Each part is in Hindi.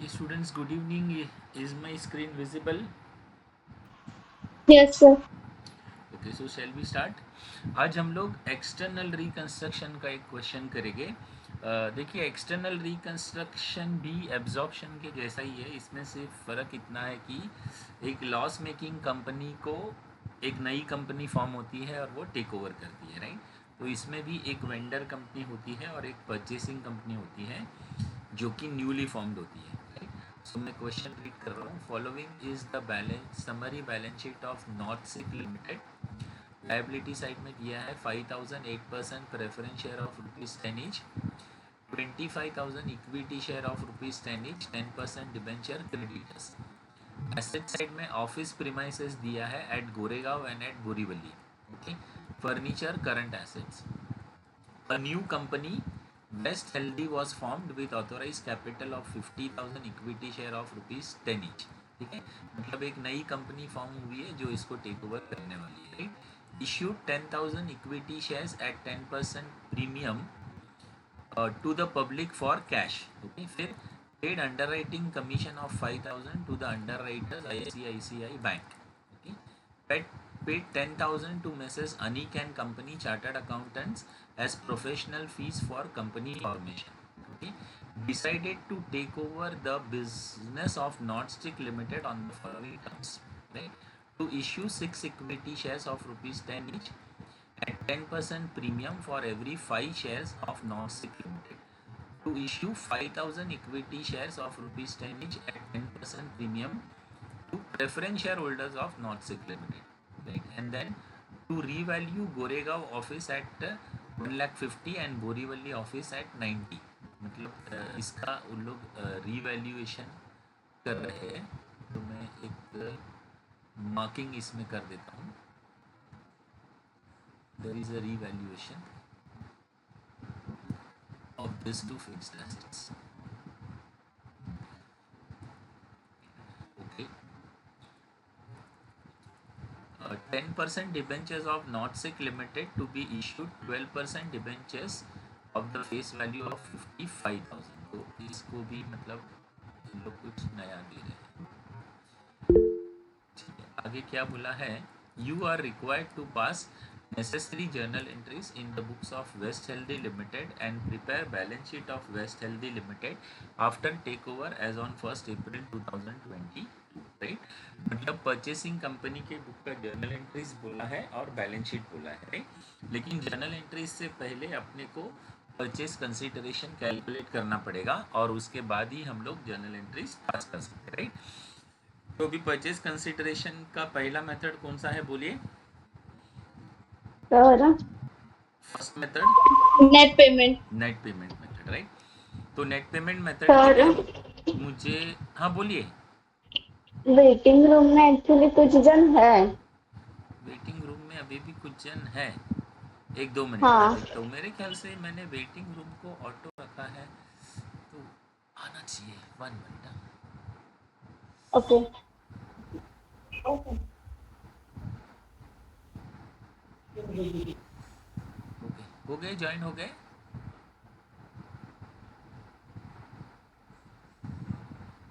Yes, students, good evening. Is my screen visible? Yes, sir. Okay, so shall we start? आज हम लोग एक्सटर्नल रिकंस्ट्रक्शन का एक क्वेश्चन करेंगे। देखिए, एक्सटर्नल रिकंस्ट्रक्शन भी एब्जॉर्प्शन के जैसा ही है। इसमें सिर्फ फ़र्क इतना है कि एक लॉस मेकिंग कंपनी को एक नई कंपनी फॉर्म होती है और वो टेक ओवर करती है, राइट। तो इसमें भी एक वेंडर कंपनी होती है और एक परचेसिंग कंपनी होती है जो कि न्यूली फॉर्म्ड होती है, राइट। सो मैं क्वेश्चन रीड कर रहा हूँ। Following is the balance summary balance sheet of North Sick Limited. Liability side में दिया है 5,000 8% preference share of ₹10 each, 25,000 equity share of ₹10 each, 10% debenture creditors. Asset side में ऑफिस प्रीमाइसेस दिया है at Goregaon and at Borivali, okay. Furniture current assets. A new company, West Healthy, was formed with authorized capital of 50,000 equity share of ₹10 each, ठीक है। मतलब एक नई कंपनी फॉर्म हुई है जो इसको टेक ओवर करने वाली है। Issued 10,000 equity shares at 10% premium to the public for cash, okay. फिर paid underwriting commission of 5,000 to the underwriters ICICI bank, okay. Paid 10,000 to Messrs. Anik and Company Chartered Accountants as professional fees for company formation. Okay. Decided to take over the business of Nordstick Limited on the following terms. Right. To issue 6 equity shares of ₹10 each at 10% premium for every 5 shares of Nordstick Limited. To issue 5,000 equity shares of ₹10 each at 10% premium to preference shareholders of Nordsic Limited, right? And then to revalue Goregaon office at 1,50,000 and Borivali office at 90। मतलब इसका उन लोग रिवैल्यूएशन कर रहे हैं। तो मैं एक मार्किंग इसमें कर देता हूँ। There is a revaluation of this to fixed assets, okay. 10% debentures of Nordsic Limited to be issued 12% debentures of the face value of 55,000। तो इसको भी मतलब इन लोग कुछ नया दे रहे हैं, ठीक है। आगे क्या बोला है? You are required to pass necessary journal entries in the books of West Healthy Limited and prepare balance sheet of West Healthy Limited after takeover as on 1st April 2020, right. मतलब परचेसिंग कंपनी के बुक का जर्नल एंट्रीज बोला है और बैलेंस शीट बोला है, राइट। लेकिन जर्नल एंट्रीज से पहले अपने को परचेस कंसिडरेशन कैलकुलेट करना पड़ेगा और उसके बाद ही हम लोग जर्नल एंट्रीज पास कर सकते हैं, राइट। तो अभी परचेस कंसिडरेशन का पहला मेथड कौन सा है, बोलिए? Sir, first method net payment. Net payment method, right. तो नेट पेमेंट मेथड के सर, लिए मुझे, हाँ बोलिए। वेटिंग रूम में एक्चुअली कुछ जन है। वेटिंग रूम में अभी भी कुछ जन है? एक दो मिनट मैं हाँ, देखता हूँ। मेरे ख्याल से मैंने वेटिंग रूम को ऑटो रखा है, तो आना चाहिए। 1 मिनट। ओके। ओके, हो गए, ज्वाइन हो गए।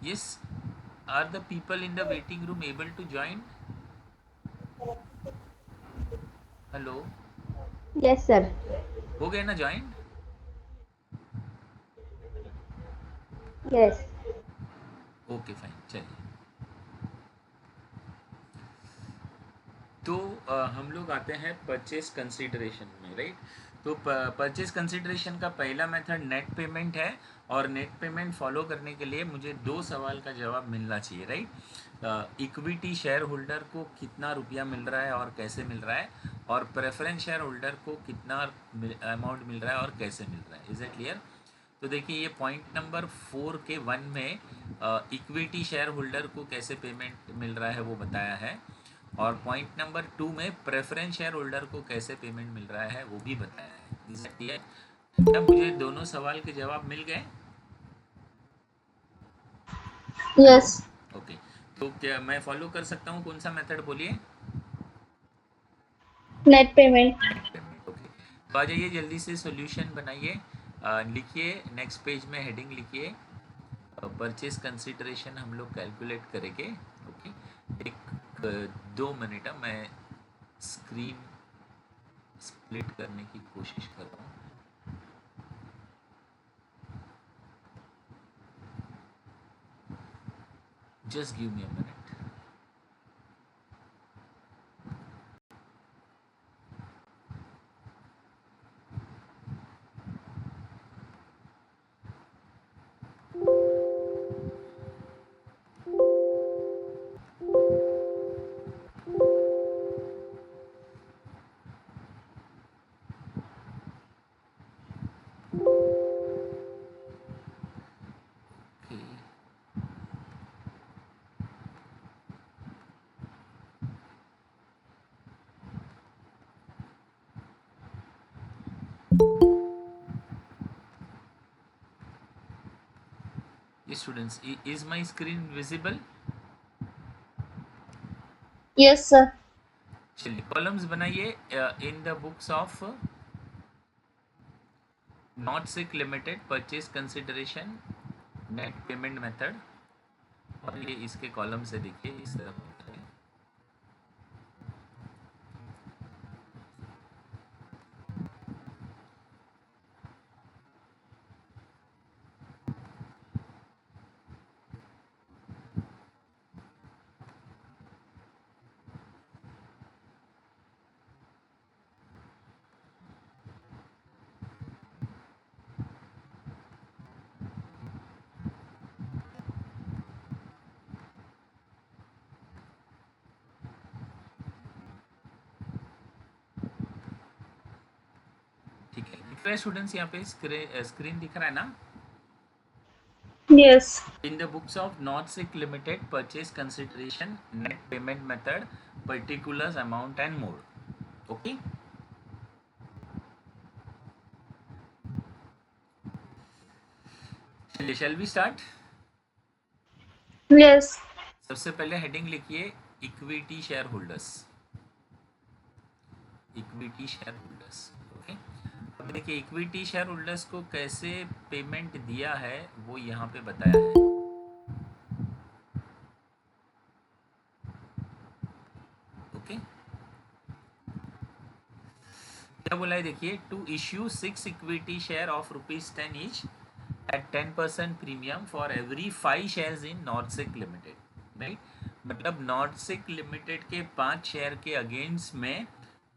Yes, are the people in the waiting room able to join? Hello, yes sir. हो गए ना ज्वाइन? यस। ओके फाइन, चलिए। तो हम लोग आते हैं परचेस कंसिडरेशन में, राइट। तो परचेस कंसिडरेशन का पहला मेथड नेट पेमेंट है और नेट पेमेंट फॉलो करने के लिए मुझे दो सवाल का जवाब मिलना चाहिए, राइट। इक्विटी शेयर होल्डर को कितना रुपया मिल रहा है और कैसे मिल रहा है, और प्रेफरेंस शेयर होल्डर को कितना अमाउंट मिल रहा है और कैसे मिल रहा है। Is it clear? तो देखिए, ये पॉइंट नंबर 4 के 1 में इक्विटी शेयर होल्डर को कैसे पेमेंट मिल रहा है वो बताया है, और पॉइंट नंबर 2 में प्रेफरेंस शेयर होल्डर को कैसे पेमेंट मिल रहा है वो भी बताया है। Is that clear? क्या मुझे दोनों सवाल के जवाब मिल गए? Hello, yes. ओके। तो क्या मैं फॉलो कर सकता हूँ कौन सा मेथड, बोलिए? Net payment. Net payment, okay. तो आ जाइए, जल्दी से सॉल्यूशन बनाइए। लिखिए नेक्स्ट पेज में, हेडिंग लिखिए परचेज कंसिडरेशन हम लोग कैलकुलेट करेंगे। ओके, एक 2 मिनट मैं स्क्रीन स्प्लिट करने की कोशिश कर रहा हूँ। Just give me a minute. Students, is my screen visible? Yes sir. चलिए कॉलम्स बनाइए इन the books of not sick limited, purchase consideration, net payment method, और ये इसके कॉलम से देखिए इस तरफ होता है। ठीक है, दिख रहा है स्टूडेंट्स? यहाँ पे स्क्रीन दिख रहा है ना? Yes. In the books of Nordsec Limited, purchase consideration, net payment method, particulars, amount and more. Okay. चलिए, shall we start? यस। सबसे पहले हेडिंग लिखिए equity share holders. Equity share holders. Okay, अब देखिए इक्विटी शेयर होल्डर्स को कैसे पेमेंट दिया है वो यहाँ पे बताया है। ओके, क्या बोला है देखिए, to issue 6 equity share of ₹10 each at 10% premium for every 5 shares in Nordsick limited. Right, मतलब नॉर्डसिक लिमिटेड के 5 शेयर के अगेंस्ट में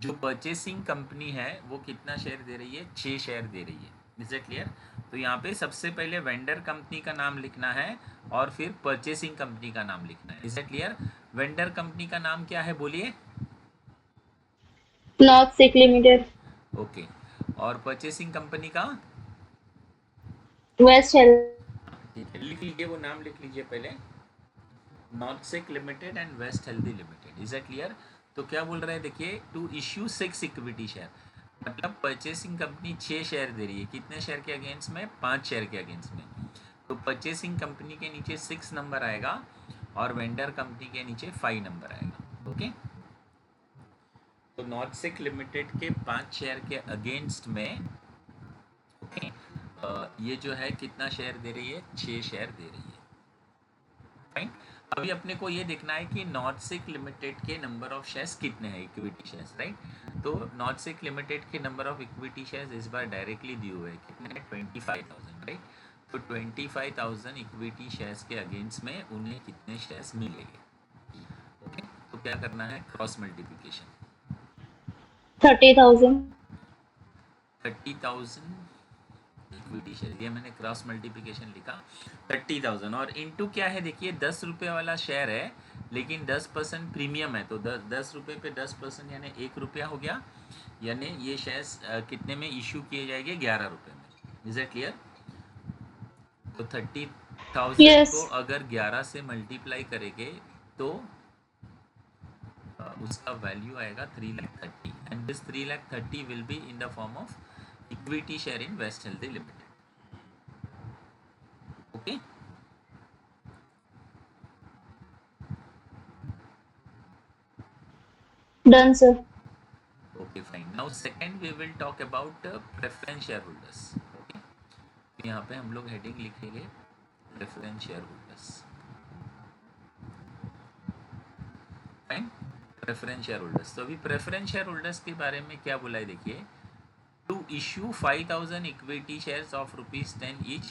जो परचेसिंग कंपनी है वो कितना शेयर दे रही है? 6 शेयर दे रही है। Is it clear? तो यहाँ पे सबसे पहले वेंडर कंपनी का नाम लिखना है और फिर परचेसिंग कंपनी का नाम लिखना है। Is it clear? Vendor company का नाम क्या है बोलिए? Not sick limited. ओके, और परचेसिंग कंपनी का? West health. ठीक है, लिख लीजिए, वो नाम लिख लीजिए पहले, Nordsick limited and west healthy limited. Is it clear? तो क्या बोल रहे हैं देखिए, टू इश्यू 6 इक्विटी शेयर, मतलब परचेसिंग कंपनी 6 शेयर दे रही है। कितने शेयर के अगेंस्ट में? 5 शेयर के अगेंस्ट में। तो परचेसिंग कंपनी के नीचे 6 नंबर आएगा और वेंडर कंपनी के नीचे 5 नंबर आएगा। ओके, तो नॉर्डसिक लिमिटेड के 5 शेयर के अगेंस्ट में ओके ये जो है कितना शेयर दे रही है? 6 शेयर दे रही है। फाइन, अभी अपने को ये देखना है कि नॉर्डसिक लिमिटेड के नंबर ऑफ शेयर्स कितने हैं, इक्विटी शेयर्स। राइट, तो नॉर्डसिक लिमिटेड के नंबर ऑफ इक्विटी शेयर्स इस बार डायरेक्टली दिए हुए हैं, कितने? 25,000। राइट, तो 25,000 इक्विटी शेयर्स के अगेंस्ट में उन्हें कितने शेयर्स मिलेंगे? ओके, तो क्या करना है? Cross multiplication. 30,000। 30,000 इक्विटी शेयर, ये मैंने क्रॉस मल्टीप्लिकेशन लिखा 30,000, और इनटू क्या है देखिए, 10 रुपये वाला शेयर है लेकिन 10% प्रीमियम है, तो 10 रुपये पे 10% यानी 1 रुपया हो गया, यानी ये शेयर्स कितने में इशू किए जाएंगे? 11 रुपये में। Is it clear? तो 30,000 यस। को अगर 11 से मल्टीप्लाई करेंगे तो उसका वैल्यू आएगा 3,30,000, and this 3,30,000 will be in the form of equity share in West healthy Limited. Okay, done sir. okay fine, now second we will talk about preference shareholders. okay, तो यहाँ पे हम लोग हेडिंग लिखेंगे preference share holders, fine, preference share holders. तो अभी प्रेफरेंस शेयर होल्डर्स के बारे में क्या बोला है देखिए, to issue 5,000 equity shares of ₹10 each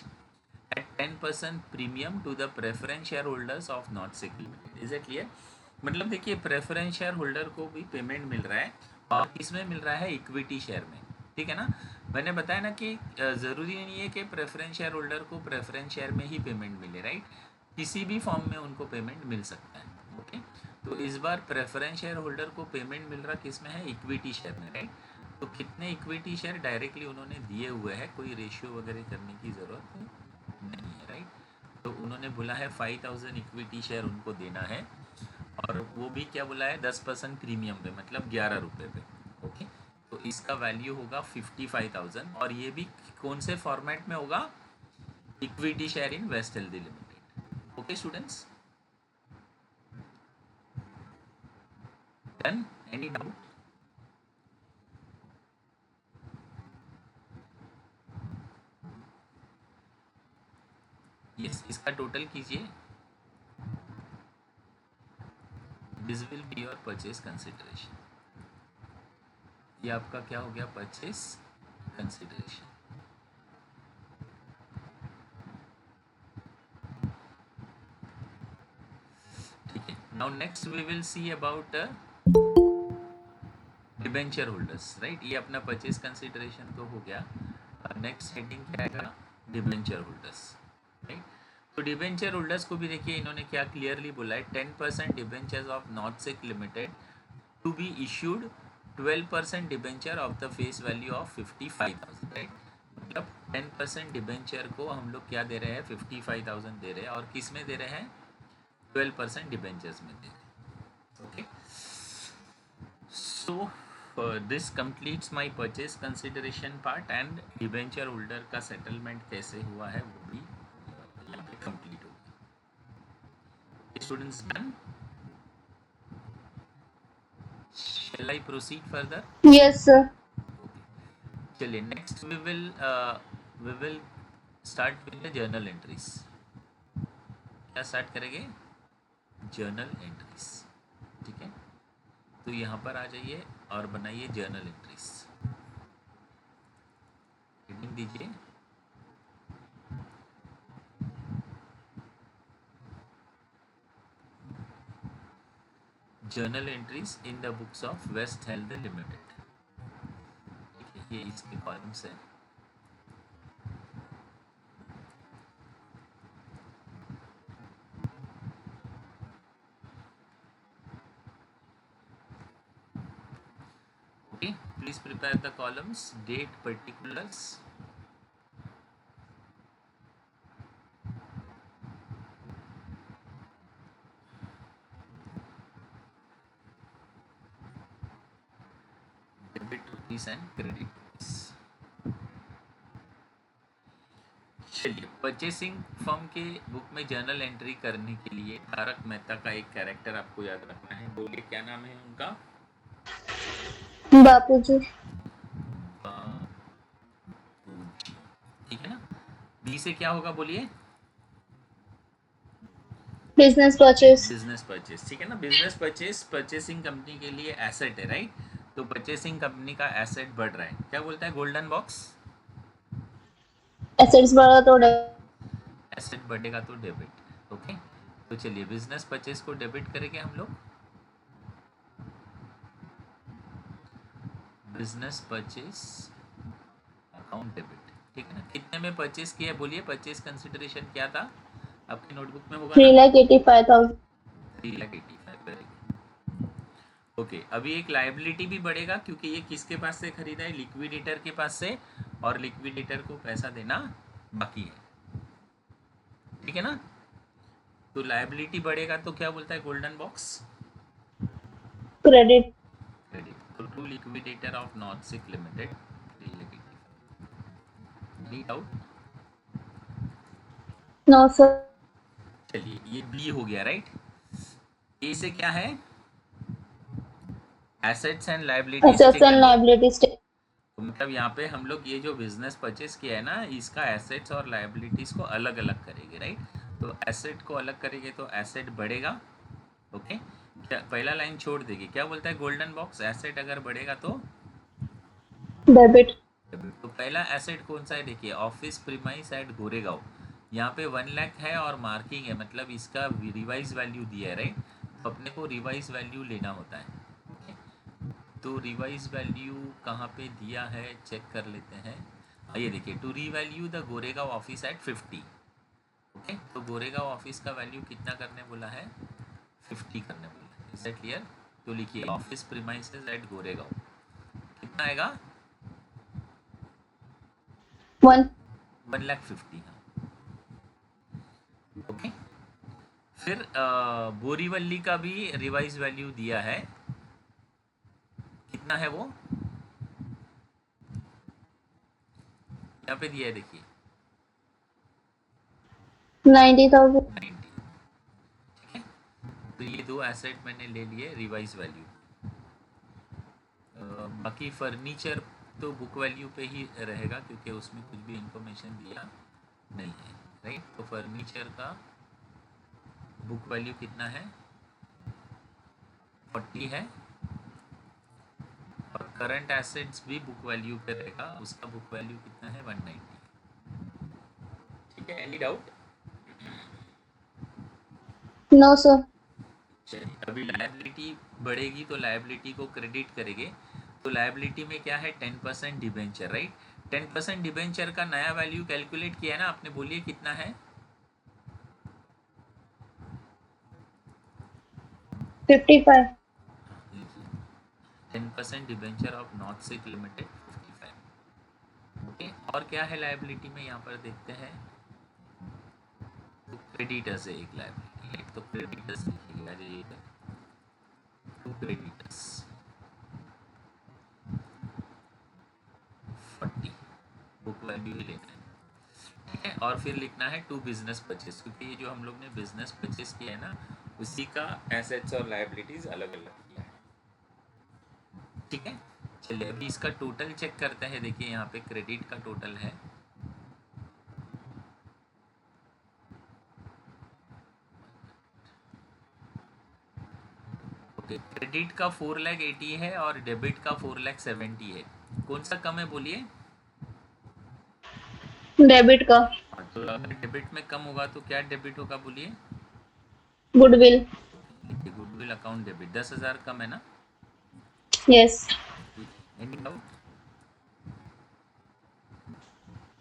at 10% premium to the preference shareholders of Nordsec Limited. Is it clear? मतलब देखिए प्रेफरेंस शेयर होल्डर को भी पेमेंट मिल रहा है और किसमें मिल रहा है, इक्विटी शेयर में, ठीक है ना। मैंने बताया ना कि ज़रूरी नहीं है कि प्रेफरेंस शेयर होल्डर को प्रेफरेंस शेयर में ही पेमेंट मिले, राइट, किसी भी फॉर्म में उनको पेमेंट मिल सकता है, ओके। तो इस बार प्रेफरेंस शेयर होल्डर को पेमेंट मिल रहा किस में है, इक्विटी शेयर में, राइट। तो कितने इक्विटी शेयर डायरेक्टली उन्होंने दिए हुए हैं, कोई रेशियो वगैरह करने की ज़रूरत नहीं है, राइट। तो उन्होंने बोला है 5,000 इक्विटी शेयर उनको देना है और वो भी क्या बोला है, 10% प्रीमियम पे, मतलब 11 रुपये पे, ओके। तो इसका वैल्यू होगा 55,000 और ये भी कौन से फॉर्मेट में होगा, equity share in West healthy Limited, okay students, done, any doubt? Yes, इसका टोटल कीजिए, this will be your purchase consideration, ये आपका क्या हो गया, परचेज कंसिडरेशन, ठीक है। Now next we will see about debenture holders, right, ये अपना परचेज कंसिडरेशन तो हो गया, नेक्स्ट हेडिंग क्या आएगा, डिबेंचर होल्डर्स, राइट। तो डिबेंचर होल्डर्स को भी देखिए इन्होंने क्या क्लियरली बोला है, 10% debentures of Nordsek limited to be issued 12% debenture of the face value of 55,000, right. मतलब 10% डिबेंचर को हम लोग क्या दे रहे हैं, 55,000 दे रहे हैं, और किस में दे रहे हैं, 12% डिबेंचर्स में दे रहे हैं, okay. So this completes my purchase consideration part and debenture holder का सेटलमेंट कैसे हुआ है वो भी यहाँ पे कंप्लीट हो गया। Students done, shall I proceed further? Yes, sir. चलिए next we will start with the journal entries. क्या स्टार्ट करेंगे, जर्नल एंट्रीज, ठीक है। तो यहाँ पर आ जाइए और बनाइए जर्नल एंट्रीज, हेडिंग दीजिए journal entries in the books of West Health Limited, ठीक है, ये इसके कॉलम्स है। Okay, please prepare the columns, date, particulars, debit rupees and credit rupees। चलिए, परचेसिंग फर्म के बुक में जर्नल एंट्री करने के लिए तारक मेहता का एक कैरेक्टर आपको याद रखना है, बोलिए क्या नाम है उनका, बापूजी। बापूजी, ठीक है ना। बी से क्या होगा बोलिए, बिजनेस परचेस। बिजनेस परचेस, ठीक है ना। बिजनेस परचेस परचेसिंग कंपनी के लिए एसेट है, राइट। तो परचेसिंग कंपनी का एसेट बढ़ रहा है, क्या बोलता है गोल्डन बॉक्स, एसेट्स बढ़ा तो एसेट बढ़ेगा तो डेबिट, ओके। तो चलिए बिजनेस परचेस को डेबिट करेंगे हम लोग, बिजनेस परचेस अकाउंट डेबिट, ठीक है ना। कितने में परचेस किया बोलिए, परचेस कंसिडरेशन क्या था आपकी नोटबुक में होगा ना, 3,85,000। 3,85,000, ओके। अभी एक लायबिलिटी भी बढ़ेगा क्योंकि ये किसके पास से खरीदा है, लिक्विडेटर के पास से, और लिक्विडेटर को पैसा देना बाकी है, ठीक है ना। तो लायबिलिटी बढ़ेगा तो क्या बोलता है गोल्डन बॉक्स, क्रेडिट। क्रेडिट। तो to liquidator of Nordsek limited, any doubt? No sir. चलिए ये बी हो गया, राइट। ए से क्या है, assets and liabilities assets taken and है, लायबिलिटीज। तो मतलब यहाँ पे हम लोग ये जो बिजनेस परचेस किया है ना, इसका एसेट्स और लायबिलिटीज़ को अलग अलग करेंगे, राइट। तो एसेट को अलग करेंगे तो एसेट बढ़ेगा, ओके। क्या पहला लाइन छोड़ देगी, क्या बोलता है गोल्डन बॉक्स, एसेट अगर बढ़ेगा तो डेबिट। तो पहला एसेट कौन सा है, देखिए ऑफिस प्रीमाइस एट गोरेगांव। यहाँ पे 1 लाख है और मार्किंग है, मतलब इसका रिवाइज वैल्यू दिया है, राइट। तो अपने को रिवाइज वैल्यू लेना होता है, ओके। तो रिवाइज वैल्यू कहाँ पे दिया है चेक कर लेते हैं। ये देखिए, to revalue the Goregaon office at 50, okay. तो गोरेगांव ऑफिस का वैल्यू कितना करने बोला है, 50 करने बोला है, इज दैट क्लियर। तो लिखिए ऑफिस प्रीमाइसेस एट गोरेगांव, कितना आएगा, 1,50,000, ओके। फिर बोरीवली का भी रिवाइज वैल्यू दिया है, कितना है वो, यहाँ पे दिया है देखिए 90,000। 90, ठीक है। तो ये दो एसेट मैंने ले लिए रिवाइज वैल्यू। बाकी फर्नीचर तो बुक वैल्यू पे ही रहेगा क्योंकि उसमें कुछ भी इंफॉर्मेशन दिया नहीं है, राइट। तो फर्नीचर का बुक वैल्यू कितना है, 40 है। और करंट एसेट्स भी बुक वैल्यू पे रहेगा, उसका बुक वैल्यू कितना है, 190, ठीक है। Any doubt. No sir. चलिए, अभी लायबिलिटी बढ़ेगी तो लायबिलिटी को क्रेडिट करेंगे। तो लायबिलिटी में क्या है, 10% डिबेंचर, राइट। 10% डिबेंचर का नया वैल्यू कैलकुलेट किया है ना आपने, बोलिए कितना है, 55। 10% debenture of North Sick limited 55, okay. और क्या है लायबिलिटी में, यहाँ पर देखते हैं। तो क्रेडिटर्स है एक लायबिलिटी, एक तो क्रेडिटर्स लिखिएगा, टू क्रेडिटर्स 40, बुक वैल्यू ही लेना है, ठीक है। और फिर लिखना है टू बिजनेस परचेस, क्योंकि ये जो हम लोग ने बिजनेस परचेस किया है ना, उसी का एसेट्स और लायबिलिटीज अलग अलग किया है, ठीक है। चलिए अभी इसका टोटल चेक करते हैं, देखिए यहाँ पे क्रेडिट का टोटल है, ओके। क्रेडिट का 4,80,000 है और डेबिट का 4,70,000 है, कौन सा कम है बोलिए। डेबिट का। हाँ, तो अगर डेबिट में कम होगा तो क्या डेबिट होगा बोलिए, गुडविल। देखिए गुडविल अकाउंट डेबिट 10,000 कम है ना, yes. Any doubt.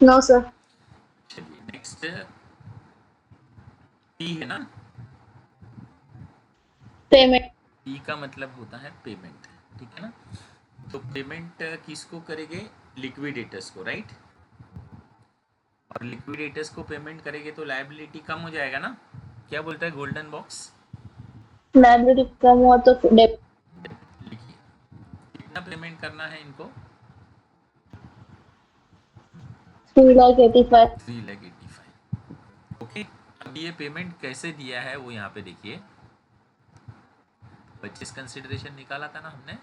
No sir. चलिए नेक्स्ट, पी है ना, पेमेंट। पी का मतलब होता है पेमेंट, ठीक है ना। तो पेमेंट किसको करेंगे, लिक्विडेटर्स को, राइट। और लिक्विडेटर्स को पेमेंट करेंगे तो लायबिलिटी कम हो जाएगा ना, क्या बोलता है गोल्डन बॉक्स, लाइब्रेरी कम हुआ तो डेबिट। लिखिए कितना पेमेंट करना है इनको, 3,85,000। 3,85,000, ओके। अब ये पेमेंट कैसे दिया है वो यहाँ पे देखिए, परचेस कंसिडरेशन निकाला था ना हमने,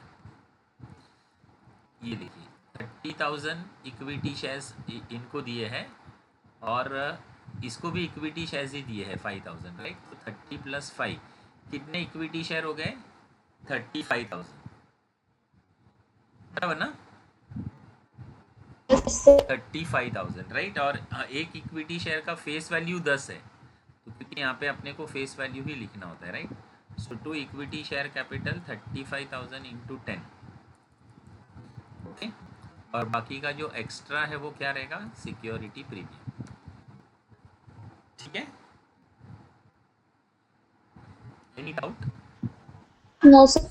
ये देखिए 30,000 इक्विटी शेयर्स इनको दिए हैं, और इसको भी इक्विटी शेयर्स ही दिए हैं 5,000, राइट। तो 30 + 5 कितने इक्विटी शेयर हो गए, 35,000, बराबर ना, 35,000, राइट। और एक इक्विटी शेयर का फेस वैल्यू 10 है, तो क्योंकि यहाँ पे अपने को फेस वैल्यू ही लिखना होता है, right. So to equity share capital 35,000 into 10, okay. और बाकी का जो एक्स्ट्रा है वो क्या रहेगा, सिक्योरिटी प्रीमियम, ठीक है। Any doubt. No sir.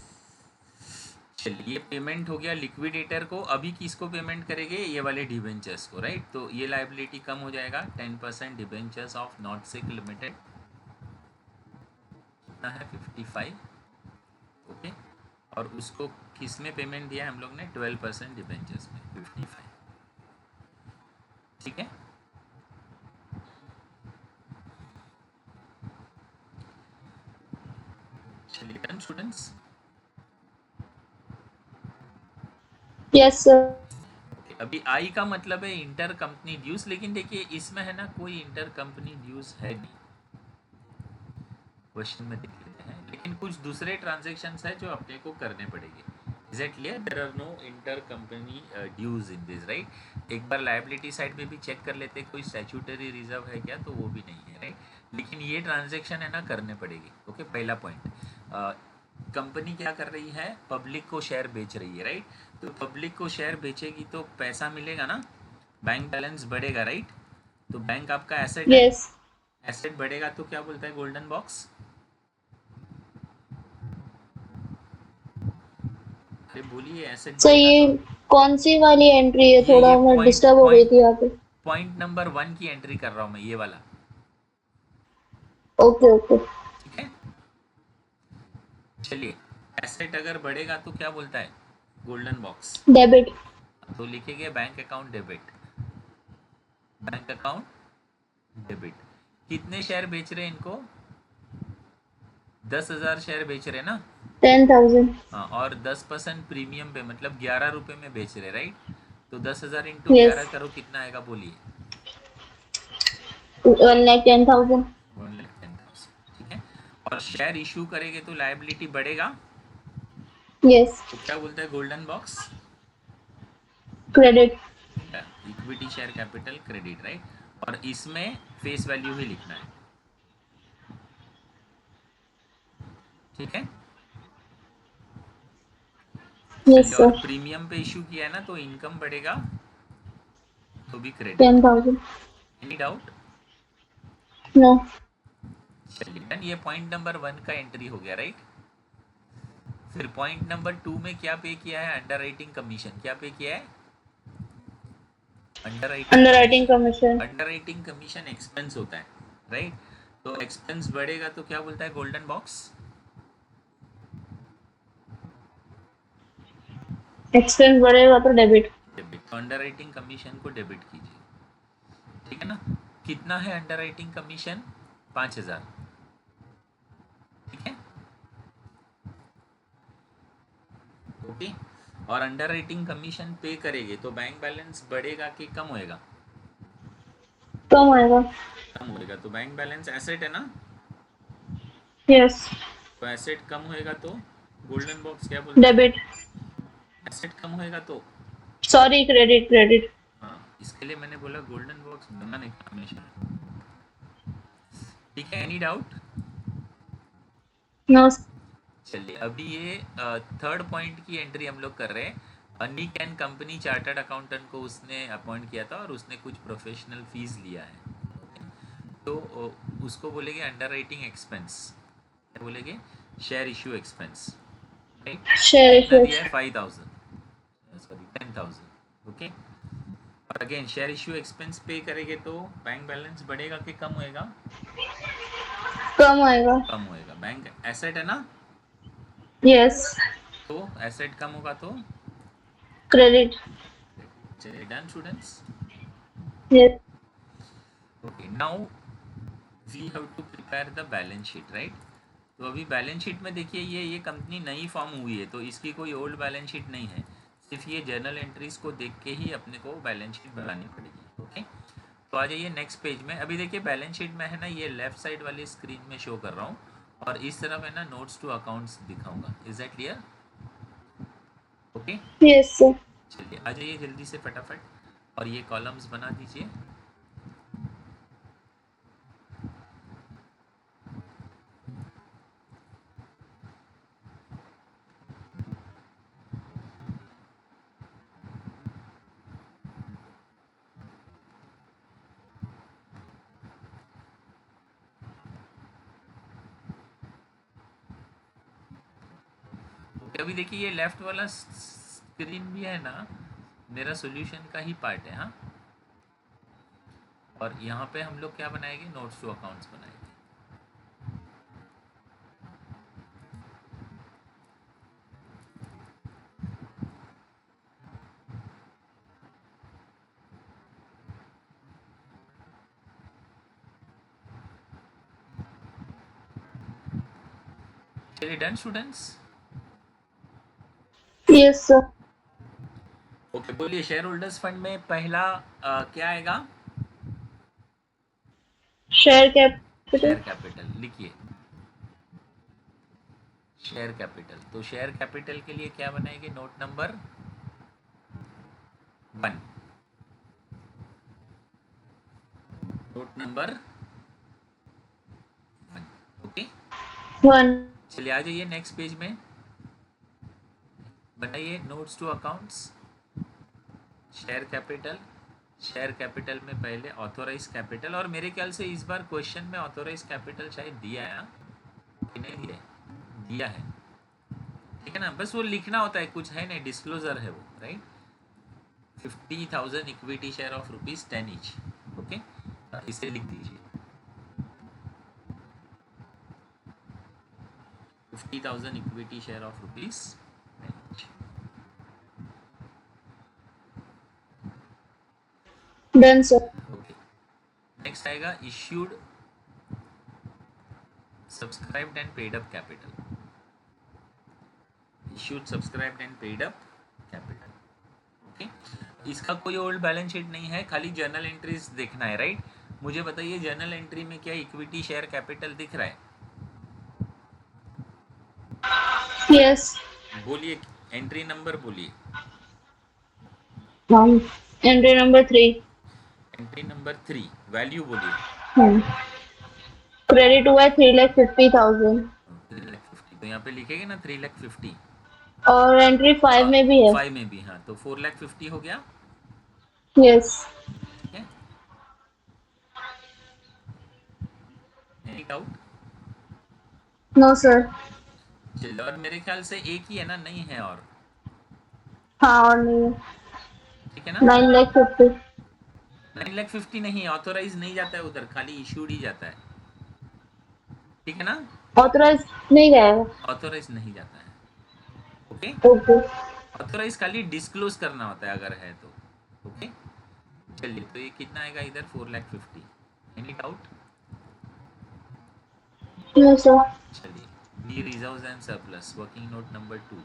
चलिए पेमेंट हो गया लिक्विडेटर को, अभी किसको पेमेंट करेंगे, ये वाले डिबेंचर्स को, राइट। तो ये लायबिलिटी कम हो जाएगा, 10% debentures of North Sick limited, कितना है 55, ओके। और उसको किस में पेमेंट दिया है हम लोग ने, 12% डिबेंचर्स में 55, ठीक है। चलिए डन स्टूडेंट्स, यस सर। अभी आई का मतलब है इंटर कंपनी ड्यूज, लेकिन देखिए इसमें है ना कोई इंटर कंपनी ड्यूज है नहीं, क्वेश्चन में देख लेते हैं, लेकिन कुछ दूसरे ट्रांजेक्शन है जो अपने को करने पड़ेंगे। Is it clear? There are no inter company dues in this, right? एक बार लायबिलिटी साइड में भी चेक कर लेते हैं कोई स्टैट्यूटरी रिजर्व है क्या, तो वो भी नहीं है, राइट? लेकिन ये ट्रांजेक्शन है ना करने पड़ेगी। ओके, पहला पॉइंट, कंपनी क्या कर रही है, पब्लिक को शेयर बेच रही है, राइट? तो पब्लिक को शेयर बेचेगी तो पैसा मिलेगा ना, बैंक बैलेंस बढ़ेगा, राइट? तो बैंक आपका एसेट है, यस। एसेट बढ़ेगा तो क्या बोलता है गोल्डन बॉक्स? अरे बोलिए, एसेट सर बढ़ेगा ये तो कौन सी वाली एंट्री है, ये थोड़ा मैं पॉइंट डिस्टर्ब हो गई पॉइंट थी यहाँ पे। पॉइंट नंबर 1 की एंट्री कर रहा हूँ मैं, ये वाला। Okay okay. ठीक है, चलिए, एसेट अगर बढ़ेगा तो क्या बोलता है गोल्डन बॉक्स? डेबिट। तो लिखेंगे bank account debit, bank account debit. कितने शेयर बेच रहे हैं इनको? 10,000 शेयर बेच रहे हैं ना? 10,000। हाँ, और 10% प्रीमियम पे, मतलब 11 रुपये में बेच रहे, राइट? तो 10,000 इंटू यस। 11 करो, कितना आएगा बोलिए? 1,10,000। 1,10,000, ठीक है। और शेयर इशू करेंगे तो लायबिलिटी बढ़ेगा, यस। तो क्या बोलता है golden box? Credit. Equity share capital credit, right? और इसमें फेस वैल्यू ही लिखना है, ठीक है। यस चलिए, और सर। प्रीमियम पे इशू किया है ना, तो इनकम बढ़ेगा, तो भी क्रेडिट। 10,000। Any doubt? नो। चलिए डन, ये पॉइंट नंबर 1 का एंट्री हो गया, राइट? फिर पॉइंट नंबर 2 में क्या पे किया है, अंडर राइटिंग कमीशन। क्या पे किया है? Under writing under writing commission. Commission. Under writing commission expense होता है, राइट? तो एक्सपेंस बढ़ेगा तो क्या बोलता है गोल्डन बॉक्स? एक्सपेंस बढ़ेगा तो डेबिट। डेबिट। तो अंडर राइटिंग कमीशन को डेबिट कीजिए, ठीक है ना? कितना है अंडर राइटिंग कमीशन? 5,000, ठीक है, ओके। और अंडर राइटिंग कमीशन पे करेंगे तो बैंक बैलेंस बढ़ेगा कि कम होएगा? कम आएगा। कम होएगा। तो बैंक बैलेंस एसेट है ना, यस। तो एसेट कम होएगा तो गोल्डन बॉक्स क्या बोलता है? डेबिट। एसेट कम होएगा तो, सॉरी, क्रेडिट क्रेडिट। हाँ, इसके लिए मैंने बोला गोल्डन बॉक्स बनाने का हमेशा, ठीक है। Any doubt? नो। चलिए, अभी ये थर्ड पॉइंट की एंट्री हम लोग कर रहे हैं। Nick and company chartered accountant को उसने अपॉइंट किया था और उसने कुछ प्रोफेशनल फीस लिया है, तो उसको बोलेंगे अंडर राइटिंग एक्सपेंस। क्या बोलेंगे? Share issue expense, right? Share कितना इशू। दिया है? 5,000, सॉरी 10,000, ओके। और अगेन शेयर इशू एक्सपेंस पे करेंगे तो बैंक बैलेंस बढ़ेगा कि कम होएगा? कम आएगा। कम होएगा। बैंक एसेट है ना, यस। तो एसेट कम होगा तो क्रेडिट। चलिए done students. Yes. Okay, now we have to prepare the balance sheet, right? तो अभी बैलेंस शीट में देखिए ये कंपनी नई फॉर्म हुई है, तो इसकी कोई ओल्ड बैलेंस शीट नहीं है। सिर्फ ये जर्नल एंट्रीज को देख के ही अपने को बैलेंस शीट बनानी पड़ेगी, ओके। तो आ जाइए नेक्स्ट पेज में। अभी देखिए बैलेंस शीट में है ना, ये लेफ्ट साइड वाली स्क्रीन में शो कर रहा हूँ, और इस तरफ है ना नोट्स टू अकाउंट्स दिखाऊंगा। Is that clear? Okay, yes sir. चलिए आ जाइए जल्दी से फटाफट, और ये कॉलम्स बना दीजिए। ओके, अभी देखिए ये लेफ्ट वाला स्क्रीन भी है ना, मेरा सॉल्यूशन का ही पार्ट है, हाँ। और यहाँ पे हम लोग क्या बनाएंगे? नोट्स टू अकाउंट्स बनाएंगे। चलिए done students. Yes sir. Okay, okay, बोलिए शेयर होल्डर्स फंड में पहला क्या आएगा? Share capital. शेयर कैपिटल लिखिए, शेयर कैपिटल। तो शेयर कैपिटल के लिए क्या बनाएंगे? Note number 1, note number 1। Okay, 1। चलिए आ जाइए नेक्स्ट पेज में, बनाइए notes to accounts. Share capital, share capital में पहले ऑथोराइज कैपिटल, और मेरे ख्याल से इस बार क्वेश्चन में ऑथोराइज कैपिटल शायद दिया है कि नहीं दिया? दिया है, ठीक है ना? बस वो लिखना होता है, कुछ है नहीं, डिस्क्लोजर है वो, right. 50,000 equity share of ₹10 each. Okay, इसे लिख दीजिए, 50,000 equity share of ₹10 each. Done sir. Okay, next आएगा issued, subscribed and paid up capital. Issued, subscribed and paid up capital. Okay, इसका कोई ओल्ड बैलेंस शीट नहीं है, खाली जर्नल एंट्रीज देखना है, राइट। मुझे बताइए जर्नल एंट्री में क्या इक्विटी शेयर कैपिटल दिख रहा है? यस। बोलिए, एंट्री नंबर बोलिए। Entry number 3। Entry number 3, value बोलिए। क्रेडिट हुआ है 3,50,000। 3,50,000, तो यहाँ पे लिखेंगे ना 3,50,000। और एंट्री 5 में भी है। 5 में भी, हाँ, तो 4,50,000 हो गया। यस। ठीक है, एनी डाउट? No sir. चलो, और मेरे ख्याल से एक ही है ना, नहीं है और? हाँ, और नहीं है। ठीक है ना? 9,50,000। 9,50,000 नहीं, ऑथोराइज नहीं जाता है उधर, खाली इशूड ही जाता है, ठीक है ना? ऑथराइज नहीं जाएगा। ऑथोराइज नहीं जाता है। Okay, okay. ऑथोराइज खाली डिस्क्लोज करना होता है अगर है तो। ओके, चलिए, तो ये कितना आएगा इधर? 4,50,000। Any doubt? No sir. चलिए, B reserves and surplus, working note number 2।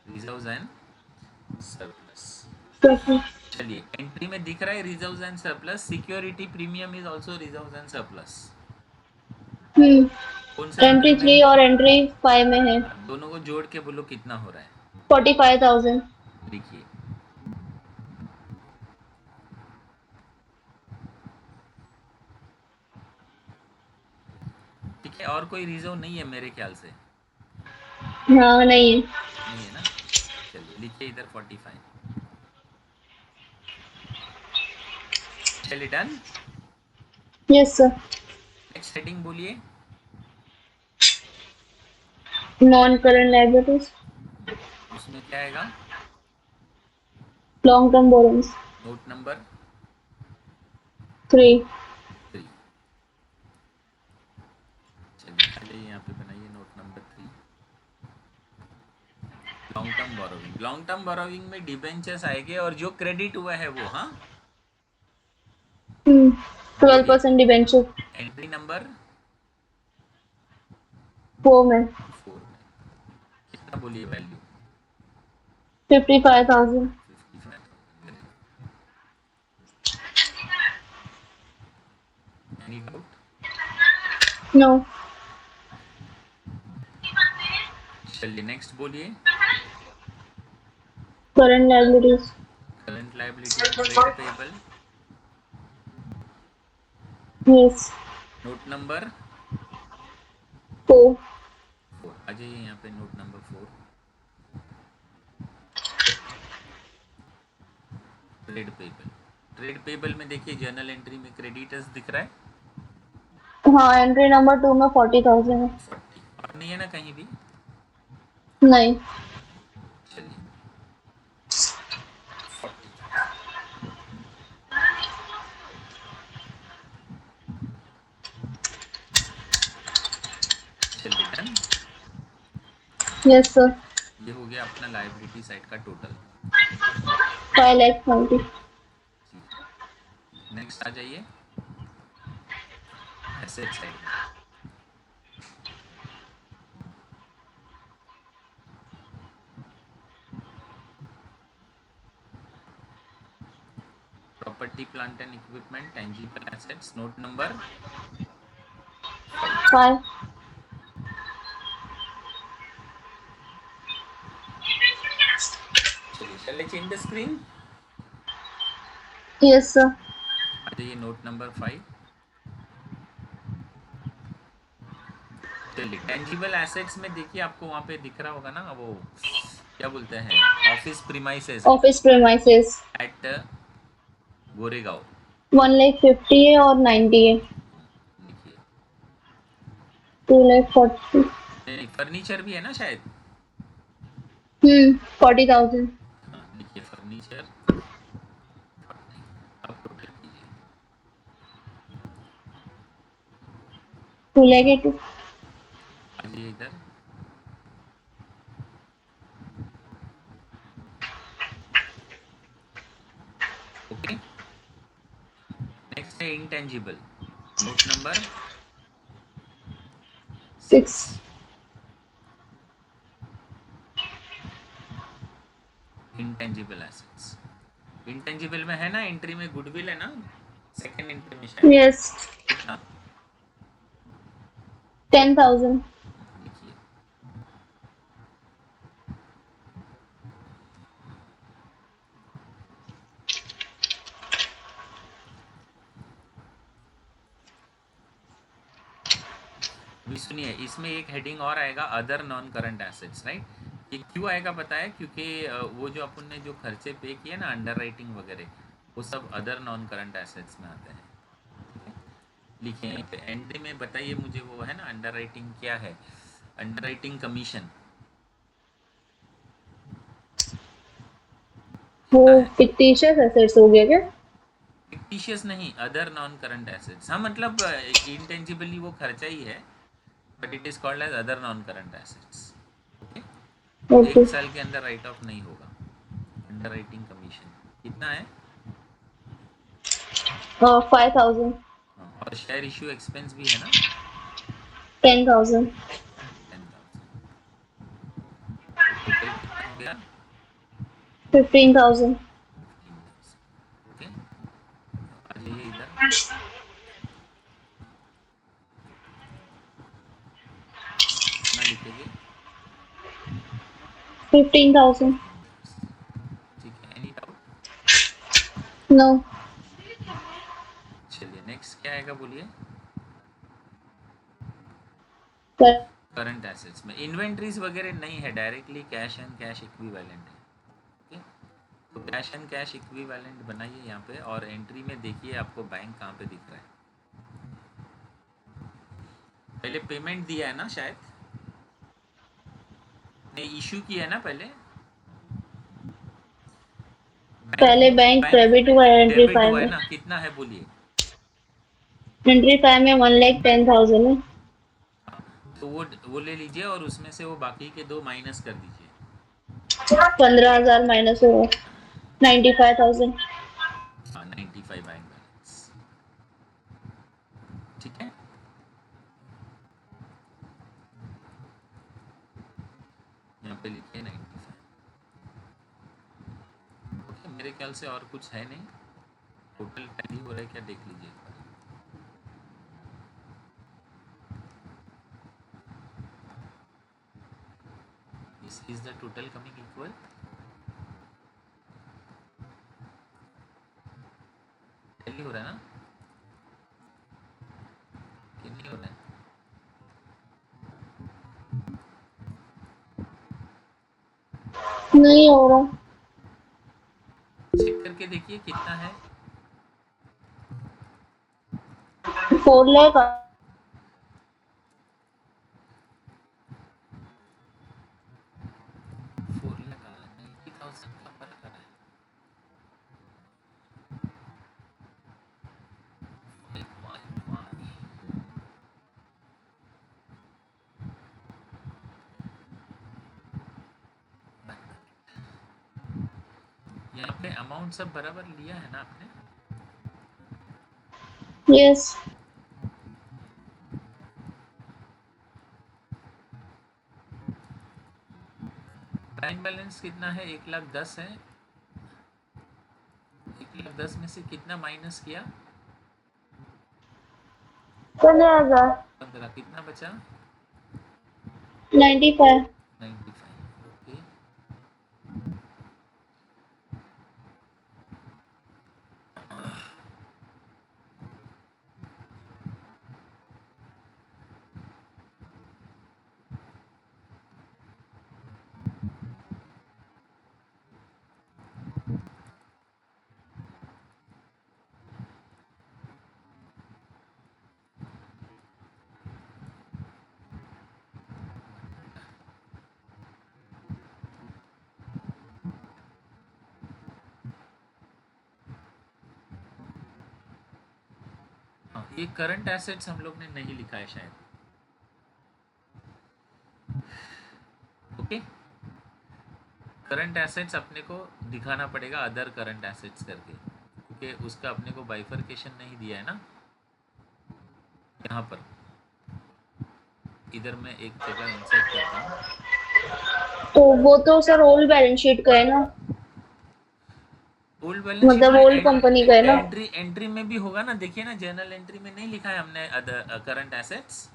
Reserves and surplus. चलिए, एंट्री में दिख रहा है reserves and surplus, security premium is also reserves and surplus. कौन सा एंट्री एंट्री में 3 है? और एंट्री 5 में है। दोनों को जोड़ के बोलो कितना हो रहा है, 45,000। लिखिए। ठीक है, और कोई रिजर्व नहीं है मेरे ख्याल से, हाँ, नहीं है। नहीं है ना? चलिए, लिखिए इधर 45। चलिए, done. Yes sir. Next heading बोलिए। Non current liabilities. उसमें क्या आएगा? Long term borrowings. Note number 3। 3। चलिए, आ जाइए यहाँ पे, बनाइए note number 3। Long term borrowing, long term borrowing में डिबेंचर्स आएंगे, और जो क्रेडिट हुआ है वो, हाँ, बोलिए। 12% डिबेंचर। एंट्री नंबर 4 में। 4 में कितना बोलिए वैल्यू? 55,000। 55,000। Any doubt? नो। चलिए, नेक्स्ट बोलिए। Current liabilities. करंट लायबिलिटी में trade payable, yes. Note number 4। 4। आ जाइए यहाँ पे, note number 4, trade payable. Trade payable में देखिए, जर्नल एंट्री में क्रेडिटर्स दिख रहा है हाँ, एंट्री नंबर 2 में 40,000 है। 40, और नहीं है ना कहीं भी? नहीं। चलिए, 40,000। चलिए, डन। Yes sir. ये हो गया अपना लायबिलिटी साइड का टोटल। 5,20,000। नेक्स्ट आ जाइए, एसेट साइड में। Property plant and equipment tangible assets, note number 5। 5. चलिए, shall I change the screen? Yes, sir. आ जाइए नोट नंबर 5। चलिए, टेंजिबल एसेट्स में देखिए आपको वहाँ पे दिख रहा होगा ना, वो क्या बोलते हैं, office premises Office premises. At Goregaon. 1,50,000 है और 90 है. देखिए, 2,40,000. नहीं, फर्नीचर भी है ना शायद। 40,000. हाँ, देखिए फर्नीचर। अब टोटल कीजिए। 2,80,000. आ जाइए इधर। ओके, नेक्स्ट है intangible, note number 6। 6. Intangible assets, intangible में है ना, एंट्री में गुडविल है ना, सेकंड एंट्री में शायद। Yes. कितना? 10,000. देखिए, अभी सुनिए, इसमें एक हेडिंग और आएगा, other non current assets, right. ये क्यों आएगा पता है? क्योंकि वो जो अपन ने जो खर्चे पे किए ना, अंडर राइटिंग वगैरह, वो सब अदर नॉन करंट एसेट्स में आते हैं। लिखिए एंट्री में, बताइए मुझे, वो है ना अंडर राइटिंग क्या है? अंडर राइटिंग कमीशन वो कितना है? fictitious assets हो गया क्या? फिक्टिशियस नहीं, अदर नॉन करंट एसेट्स। हाँ, मतलब इंटेंजिबली वो खर्चा ही है, but it is called as other non current assets. Okay, तो Okay. एक साल के अंदर राइट ऑफ नहीं होगा। अंडर राइटिंग कमीशन कितना है? 5,000. हाँ, और शेयर इशू एक्सपेंस भी है ना, 10,000. 10,000। तो टोटल कितना हो गया? 15,000. 15,000। ओके, आ जाइए इधर। कितना लिखेंगे? 15,000. 15,000। ठीक है, एनी डाउट? No. चलिए, नेक्स्ट क्या आएगा बोलिए। Correct. करंट एसेट्स में इन्वेंट्रीज वगैरह नहीं है, directly cash and cash equivalent है। ओके, तो कैश एंड कैश इक्विवेलेंट बनाइए यहाँ पे, और एंट्री में देखिए आपको बैंक कहाँ पे दिख रहा है। पहले पेमेंट दिया है ना शायद, नहीं इशू किया है ना पहले। बैंक पहले बैंक बैंक क्रेडिट हुआ है एंट्री डेबिट 5 हुआ है में. ना, कितना है बोलिए। एंट्री 5 में 1,10,000 है. हाँ, तो वो ले लीजिए, और उसमें से वो बाकी के दो माइनस कर दीजिए। 15,000 माइनस हुआ. 95,000. हाँ, 95 बैंक बैलेंस। ठीक है, यहाँ पे लिखिए 95। ओके, मेरे ख्याल से और कुछ है नहीं, टोटल टैली हो रहा है क्या, देख लीजिए एक बार। This is the total coming equal, tally हो रहा है ना कि नहीं हो रहा है? नहीं हो रहा. चेक करके देखिए कितना है। 4 लाख. 4 लाख 90,000 का फर्क आ रहा है। यहाँ पे अमाउंट सब बराबर लिया है ना आपने? Yes. बैंक बैलेंस कितना है? 1,10,000 है। 1,10,000 में से कितना माइनस किया? 15,000। 15। कितना बचा? 95। 95। ओके। हाँ, ये करंट एसेट्स हम लोग ने नहीं लिखा है शायद। ओके, करंट एसेट्स अपने को दिखाना पड़ेगा अदर करंट एसेट्स करके, क्योंकि उसका अपने को बाइफर्केशन नहीं दिया है ना यहाँ पर। इधर मैं एक जगह इंसर्ट करता हूँ। तो वो तो सर ओल्ड बैलेंस शीट का है ना, ओल्ड बैलेंस शीट मतलब में ओल्ड कंपनी का है ना। एंट्री में भी होगा ना, देखिए ना, जर्नल एंट्री में नहीं लिखा है हमने अदर करंट एसेट्स।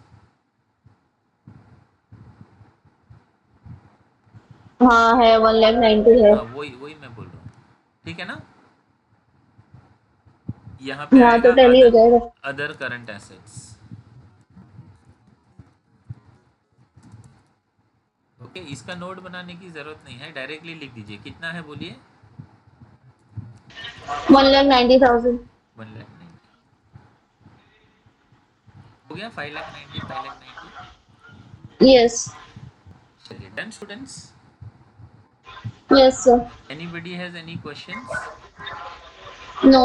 हाँ है, 1,90,000 है। हाँ, वही वही मैं बोल रहा हूँ, ठीक है ना। यहाँ पे हाँ आएगा तो टैली हो जाएगा। Other current assets. ओके, इसका नोट बनाने की जरूरत नहीं है, डायरेक्टली लिख दीजिए। कितना है बोलिए? 1,90,000। 1,90,000 हो गया। 5,90,000, 5,90,000। यस। चलिए, done students. Yes sir. Anybody has any questions? No.